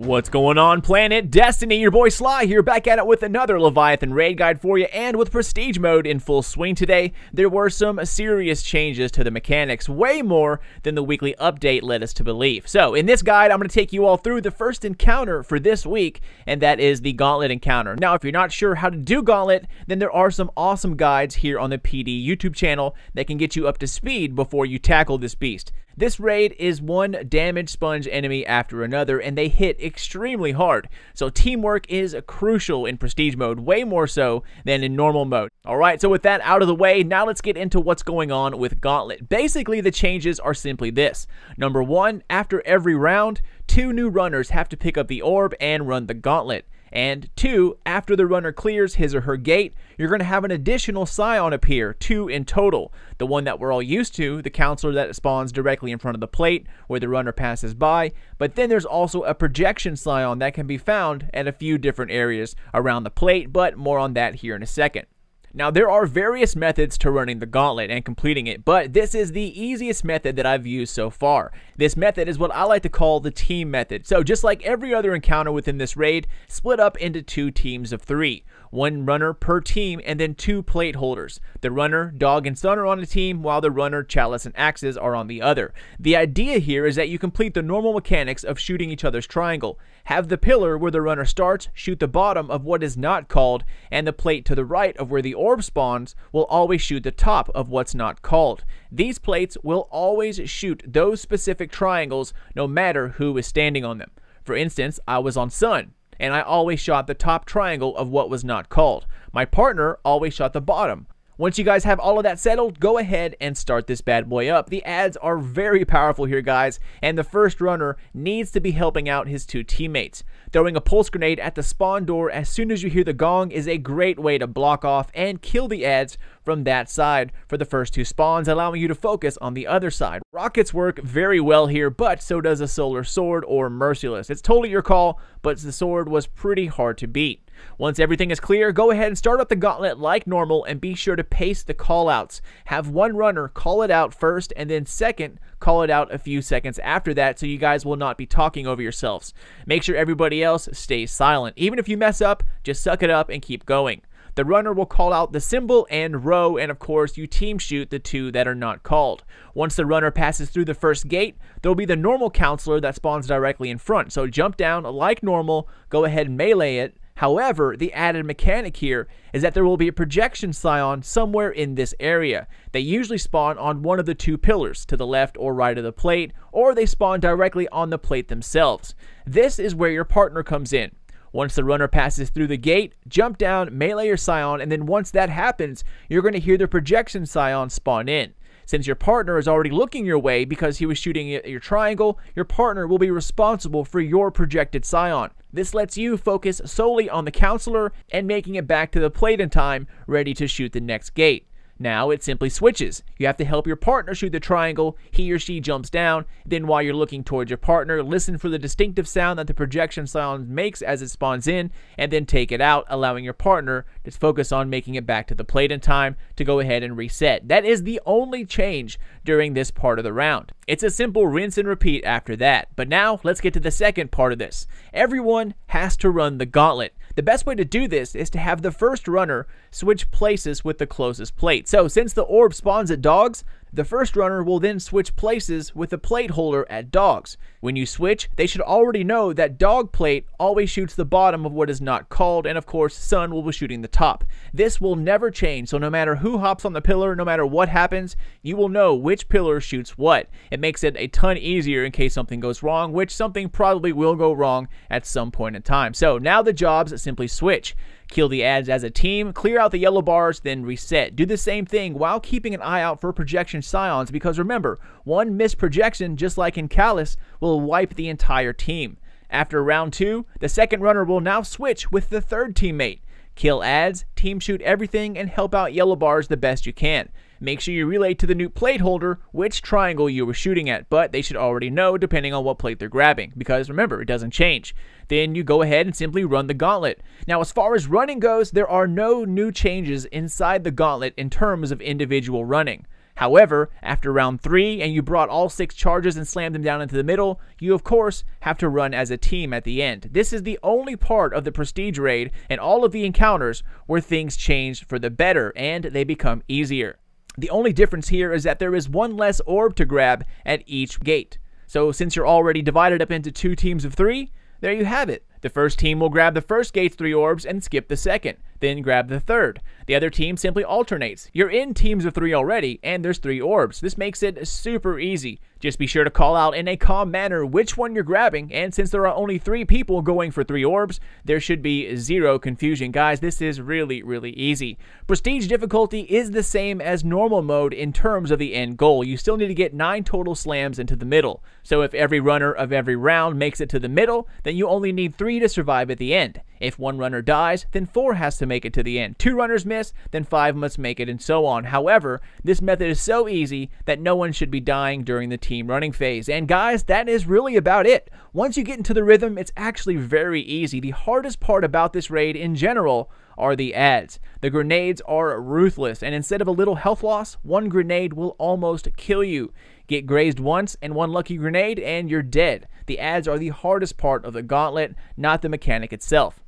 What's going on, Planet Destiny? Your boy Sly here, back at it with another Leviathan raid guide for you, and with Prestige mode in full swing today. There were some serious changes to the mechanics, way more than the weekly update led us to believe. So, in this guide, I'm going to take you all through the first encounter for this week, and that is the Gauntlet encounter. Now, if you're not sure how to do Gauntlet, then there are some awesome guides here on the PD YouTube channel that can get you up to speed before you tackle this beast. This raid is one damage sponge enemy after another, and they hit extremely hard. So teamwork is crucial in Prestige mode, way more so than in normal mode. Alright, so with that out of the way, now let's get into what's going on with Gauntlet. Basically, the changes are simply this. Number one, after every round, 2 new runners have to pick up the orb and run the Gauntlet. And 2, after the runner clears his or her gate, you're going to have an additional scion appear, 2 in total. The one that we're all used to, the counselor that spawns directly in front of the plate where the runner passes by. But then there's also a projection scion that can be found at a few different areas around the plate, but more on that here in a second. Now, there are various methods to running the Gauntlet and completing it, but this is the easiest method that I've used so far. This method is what I like to call the team method. So just like every other encounter within this raid, split up into 2 teams of 3. 1 runner per team, and then 2 plate holders. The runner, dog, and sun are on a team, while the runner, chalice, and axes are on the other. The idea here is that you complete the normal mechanics of shooting each other's triangle. Have the pillar where the runner starts shoot the bottom of what is not called, and the plate to the right of where the orb spawns will always shoot the top of what's not called. These plates will always shoot those specific triangles no matter who is standing on them. For instance, I was on sun, and I always shot the top triangle of what was not called. My partner always shot the bottom. Once you guys have all of that settled, go ahead and start this bad boy up. The ads are very powerful here, guys, and the first runner needs to be helping out his 2 teammates. Throwing a pulse grenade at the spawn door as soon as you hear the gong is a great way to block off and kill the ads from that side for the first 2 spawns, allowing you to focus on the other side. Rockets work very well here, but so does a solar sword or merciless. It's totally your call, but the sword was pretty hard to beat. Once everything is clear, go ahead and start up the Gauntlet like normal, and be sure to pace the callouts. Have 1 runner call it out first, and then second call it out a few seconds after that, so you guys will not be talking over yourselves. Make sure everybody else stays silent. Even if you mess up, just suck it up and keep going. The runner will call out the symbol and row, and of course you team shoot the 2 that are not called. Once the runner passes through the first gate, there will be the normal counselor that spawns directly in front. So jump down like normal, go ahead and melee it. However, the added mechanic here is that there will be a projection scion somewhere in this area. They usually spawn on one of the 2 pillars, to the left or right of the plate, or they spawn directly on the plate themselves. This is where your partner comes in. Once the runner passes through the gate, jump down, melee your scion, and then once that happens, you're going to hear the projection scion spawn in. Since your partner is already looking your way because he was shooting at your triangle, your partner will be responsible for your projected scion. This lets you focus solely on the counselor and making it back to the plate in time, ready to shoot the next gate. Now it simply switches. You have to help your partner shoot the triangle, he or she jumps down, then while you're looking towards your partner, listen for the distinctive sound that the projection sound makes as it spawns in, and then take it out, allowing your partner to focus on making it back to the plate in time to go ahead and reset. That is the only change during this part of the round. It's a simple rinse and repeat after that. But now, let's get to the second part of this. Everyone has to run the Gauntlet. The best way to do this is to have the first runner switch places with the closest plate. So since the orb spawns at dogs, the first runner will then switch places with the plate holder at dogs. When you switch, they should already know that dog plate always shoots the bottom of what is not called, and of course sun will be shooting the top. This will never change, so no matter who hops on the pillar, no matter what happens, you will know which pillar shoots what. It makes it a ton easier in case something goes wrong, which something probably will go wrong at some point in time. So now the jobs simply switch. Kill the ads as a team, clear out the yellow bars, then reset. Do the same thing while keeping an eye out for projection scions, because remember, one missed projection, just like in Callus, will wipe the entire team. After round 2, the second runner will now switch with the third teammate. Kill ads, team shoot everything, and help out yellow bars the best you can. Make sure you relay to the new plate holder which triangle you were shooting at, but they should already know depending on what plate they're grabbing, because remember, it doesn't change. Then you go ahead and simply run the Gauntlet. Now, as far as running goes, there are no new changes inside the Gauntlet in terms of individual running. However, after round 3 and you brought all 6 charges and slammed them down into the middle, you of course have to run as a team at the end. This is the only part of the Prestige raid and all of the encounters where things change for the better and they become easier. The only difference here is that there is one less orb to grab at each gate. So since you're already divided up into 2 teams of 3, there you have it. The first team will grab the first gate's 3 orbs and skip the second, then grab the third. The other team simply alternates. You're in teams of 3 already, and there's 3 orbs. This makes it super easy. Just be sure to call out in a calm manner which one you're grabbing, and since there are only 3 people going for 3 orbs, there should be 0 confusion. Guys, this is really easy. Prestige difficulty is the same as normal mode in terms of the end goal. You still need to get 9 total slams into the middle. So if every runner of every round makes it to the middle, then you only need 3 to survive at the end. If 1 runner dies, then 4 has to make it to the end. 2 runners miss, then 5 must make it, and so on. However, this method is so easy that no one should be dying during the team running phase. And guys, that is really about it. Once you get into the rhythm, it's actually very easy. The hardest part about this raid in general are the ads. The grenades are ruthless, and instead of a little health loss, 1 grenade will almost kill you. Get grazed once and 1 lucky grenade and you're dead. The ads are the hardest part of the gauntlet, not the mechanic itself.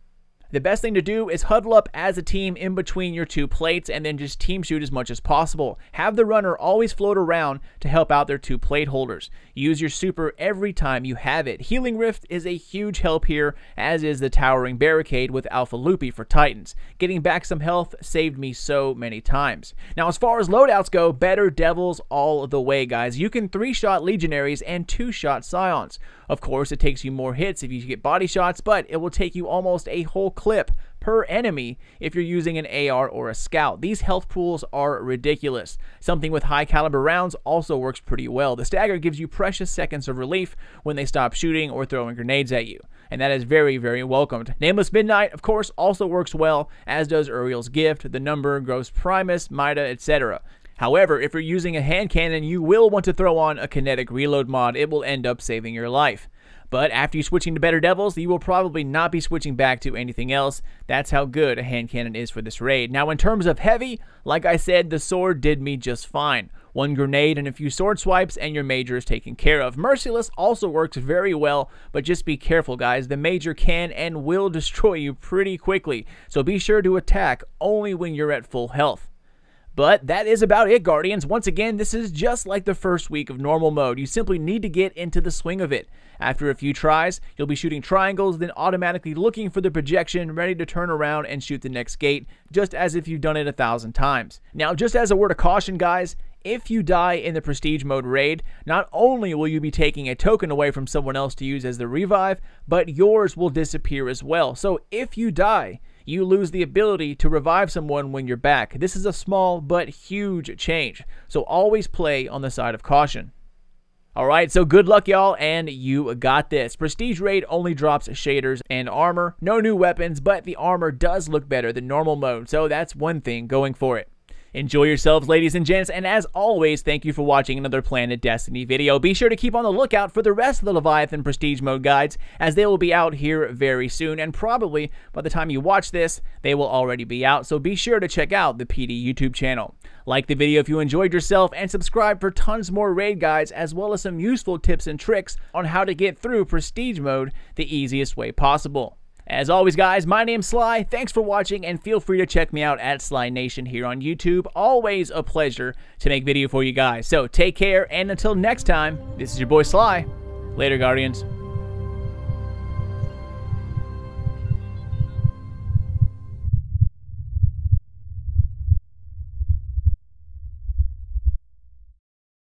The best thing to do is huddle up as a team in between your 2 plates and then just team shoot as much as possible. Have the runner always float around to help out their 2 plate holders. Use your super every time you have it. Healing Rift is a huge help here, as is the Towering Barricade with Alpha Loopy for Titans. Getting back some health saved me so many times. Now as far as loadouts go, better Devils all the way, guys. You can 3-shot Legionaries and 2-shot Scions. Of course, it takes you more hits if you get body shots, but it will take you almost a whole clip per enemy if you're using an AR or a scout. These health pools are ridiculous. Something with high caliber rounds also works pretty well. The stagger gives you precious seconds of relief when they stop shooting or throwing grenades at you, and that is very welcomed. Nameless Midnight, of course, also works well, as does Uriel's Gift, the Number, Gross Primus, Mida, etc. However, if you're using a hand cannon, you will want to throw on a kinetic reload mod. It will end up saving your life. But after you switching to better Devils, you will probably not be switching back to anything else. That's how good a hand cannon is for this raid. Now, in terms of heavy, like I said, the sword did me just fine. 1 grenade and a few sword swipes and your major is taken care of. Merciless also works very well, but just be careful, guys. The major can and will destroy you pretty quickly, so be sure to attack only when you're at full health. But that is about it, Guardians. Once again, this is just like the first week of normal mode. You simply need to get into the swing of it. After a few tries, you'll be shooting triangles, then automatically looking for the projection, ready to turn around and shoot the next gate, just as if you've done it 1,000 times. Now, just as a word of caution, guys, if you die in the Prestige mode raid, not only will you be taking a token away from someone else to use as the revive, but yours will disappear as well. So if you die, you lose the ability to revive someone when you're back. This is a small but huge change, so always play on the side of caution. Alright, so good luck, y'all, and you got this. Prestige raid only drops shaders and armor. No new weapons, but the armor does look better than normal mode, so that's one thing going for it. Enjoy yourselves, ladies and gents, and as always, thank you for watching another Planet Destiny video. Be sure to keep on the lookout for the rest of the Leviathan Prestige Mode guides, as they will be out here very soon, and probably by the time you watch this, they will already be out, so be sure to check out the PD YouTube channel. Like the video if you enjoyed yourself, and subscribe for tons more raid guides, as well as some useful tips and tricks on how to get through Prestige Mode the easiest way possible. As always, guys, my name's Sly. Thanks for watching, and feel free to check me out at Sly Nation here on YouTube. Always a pleasure to make video for you guys. So take care, and until next time, this is your boy Sly. Later, Guardians.